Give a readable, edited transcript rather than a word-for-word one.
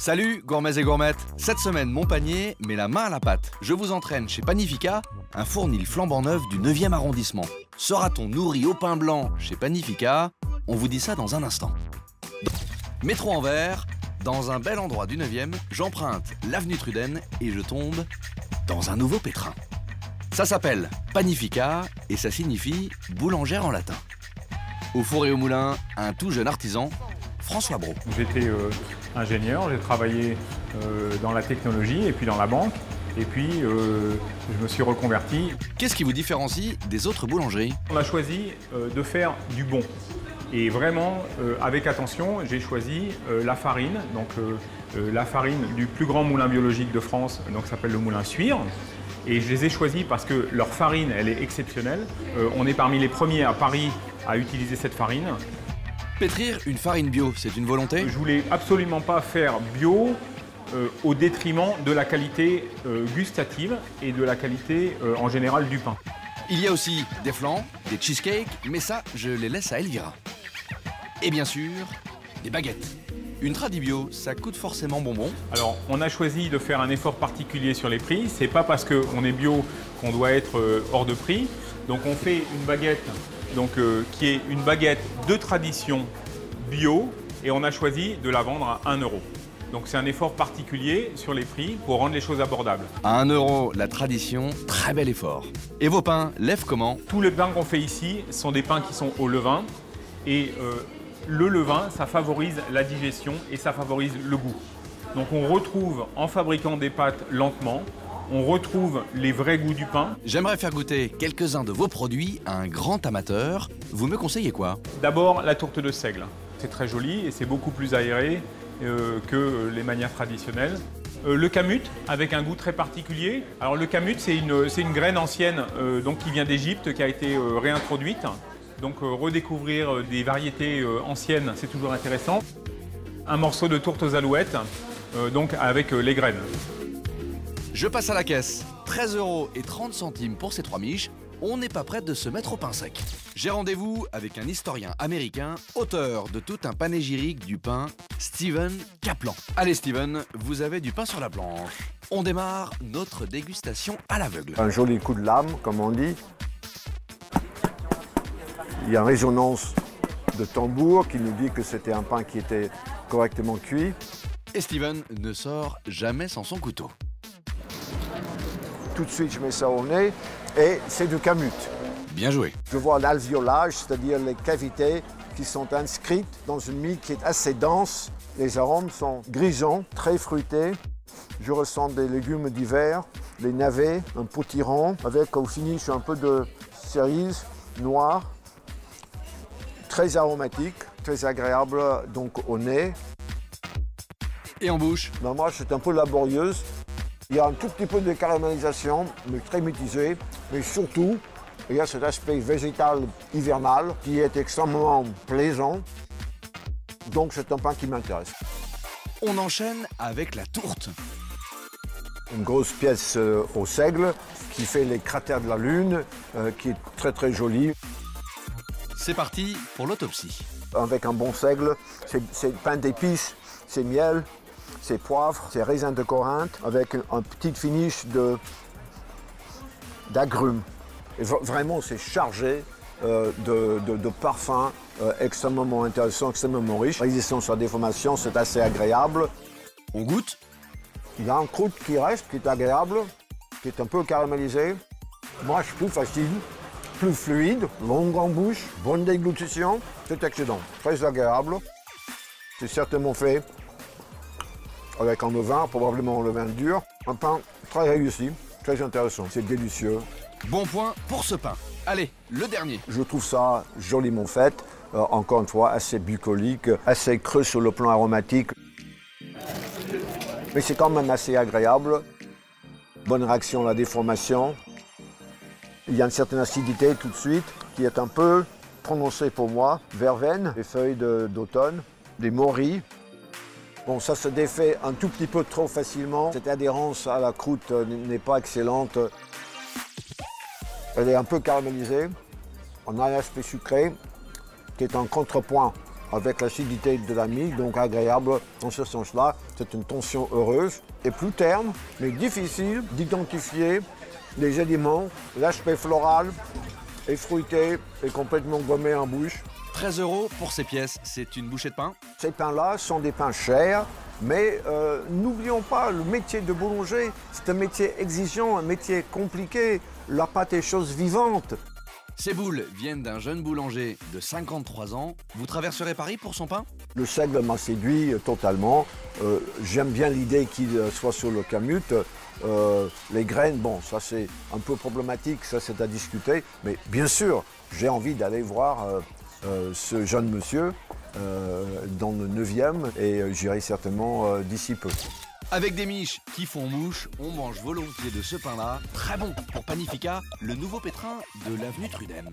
Salut gourmets et gourmettes. Cette semaine, mon panier met la main à la pâte. Je vous entraîne chez Panifica, un fournil flambant neuf du 9e arrondissement. Sera-t-on nourri au pain blanc chez Panifica? On vous dit ça dans un instant. Métro en vert, dans un bel endroit du 9e, j'emprunte l'avenue Truden et je tombe dans un nouveau pétrin. Ça s'appelle Panifica et ça signifie boulangère en latin. Au four et au moulin, un tout jeune artisan, François Brault. J'étais ingénieur, j'ai travaillé dans la technologie et puis dans la banque. Et puis, je me suis reconverti. Qu'est-ce qui vous différencie des autres boulangeries? On a choisi de faire du bon. Et vraiment, avec attention, j'ai choisi la farine. Donc, la farine du plus grand moulin biologique de France, donc ça s'appelle le moulin Suire. Et je les ai choisis parce que leur farine, elle est exceptionnelle. On est parmi les premiers à Paris à utiliser cette farine. Pétrir une farine bio, c'est une volonté? Je voulais absolument pas faire bio au détriment de la qualité gustative et de la qualité en général du pain. Il y a aussi des flans, des cheesecakes, mais ça, je les laisse à Elvira. Et bien sûr, des baguettes. Une tradi bio, ça coûte forcément bonbon. Alors, on a choisi de faire un effort particulier sur les prix. C'est pas parce qu'on est bio qu'on doit être hors de prix. Donc, on fait une baguette qui est une baguette de tradition bio et on a choisi de la vendre à 1 €. Donc c'est un effort particulier sur les prix pour rendre les choses abordables. À 1 €, la tradition, très bel effort. Et vos pains lèvent comment? Tous les pains qu'on fait ici sont des pains qui sont au levain et le levain, ça favorise la digestion et ça favorise le goût. Donc on retrouve, en fabriquant des pâtes lentement, on retrouve les vrais goûts du pain. J'aimerais faire goûter quelques-uns de vos produits à un grand amateur. Vous me conseillez quoi? D'abord, la tourte de seigle. C'est très joli et c'est beaucoup plus aéré que les manières traditionnelles. Le kamut, avec un goût très particulier. Alors le kamut, c'est une graine ancienne qui vient d'Égypte, qui a été réintroduite. Donc redécouvrir des variétés anciennes, c'est toujours intéressant. Un morceau de tourte aux alouettes, avec les graines. Je passe à la caisse. 13,30 € pour ces 3 miches. On n'est pas prêt de se mettre au pain sec. J'ai rendez-vous avec un historien américain, auteur de tout un panégyrique du pain, Steven Kaplan. Allez Steven, vous avez du pain sur la planche. On démarre notre dégustation à l'aveugle. Un joli coup de lame, comme on dit. Il y a une résonance de tambour qui nous dit que c'était un pain qui était correctement cuit. Et Steven ne sort jamais sans son couteau. Tout de suite, je mets ça au nez et c'est du kamut. Bien joué. Je vois l'alvéolage, c'est-à-dire les cavités qui sont inscrites dans une mie qui est assez dense. Les arômes sont grisants, très fruités. Je ressens des légumes d'hiver, les navets, un potiron, avec au finish un peu de cerise noire. Très aromatique, très agréable donc au nez. Et en bouche? Ben moi, c'est un peu laborieuse. Il y a un tout petit peu de caramélisation, mais très mitigé. Mais surtout, il y a cet aspect végétal hivernal qui est extrêmement plaisant. Donc c'est un pain qui m'intéresse. On enchaîne avec la tourte. Une grosse pièce au seigle qui fait les cratères de la Lune, qui est très très jolie. C'est parti pour l'autopsie. Avec un bon seigle, c'est pain d'épices, c'est miel, c'est poivre, c'est raisin de Corinthe, avec un petit finish d'agrumes. Et vraiment, c'est chargé de parfums extrêmement intéressants, extrêmement riches. Résistance à la déformation, c'est assez agréable. On goûte? Il y a un croûte qui reste, qui est agréable, qui est un peu caramélisé. Moi, je trouve facile, plus fluide, longue en bouche, bonne déglutition. C'est excellent, très agréable. C'est certainement fait avec un levain, probablement un levain dur. Un pain très réussi, très intéressant, c'est délicieux. Bon point pour ce pain. Allez, le dernier. Je trouve ça joliment fait, encore une fois assez bucolique, assez creux sur le plan aromatique. Mais c'est quand même assez agréable. Bonne réaction à la déformation. Il y a une certaine acidité tout de suite qui est un peu prononcée pour moi. Verveine, des feuilles d'automne, des morilles. Bon, ça se défait un tout petit peu trop facilement. Cette adhérence à la croûte n'est pas excellente. Elle est un peu caramélisée. On a l'aspect sucré qui est en contrepoint avec l'acidité de la mie, donc agréable dans ce sens-là. C'est une tension heureuse et plus terne, mais difficile d'identifier les éléments. L'aspect floral et fruité et complètement gommé en bouche. 13 € pour ces pièces, c'est une bouchée de pain. Ces pains-là sont des pains chers, mais n'oublions pas, le métier de boulanger, c'est un métier exigeant, un métier compliqué. La pâte est chose vivante. Ces boules viennent d'un jeune boulanger de 53 ans. Vous traverserez Paris pour son pain? Le seigle m'a séduit totalement. J'aime bien l'idée qu'il soit sur le camute. Les graines, bon, ça c'est un peu problématique, ça c'est à discuter. Mais bien sûr, j'ai envie d'aller voir ce jeune monsieur dans le 9e et j'irai certainement d'ici peu. Avec des miches qui font mouche, on mange volontiers de ce pain-là. Très bon pour Panifica, le nouveau pétrin de l'avenue Trudel.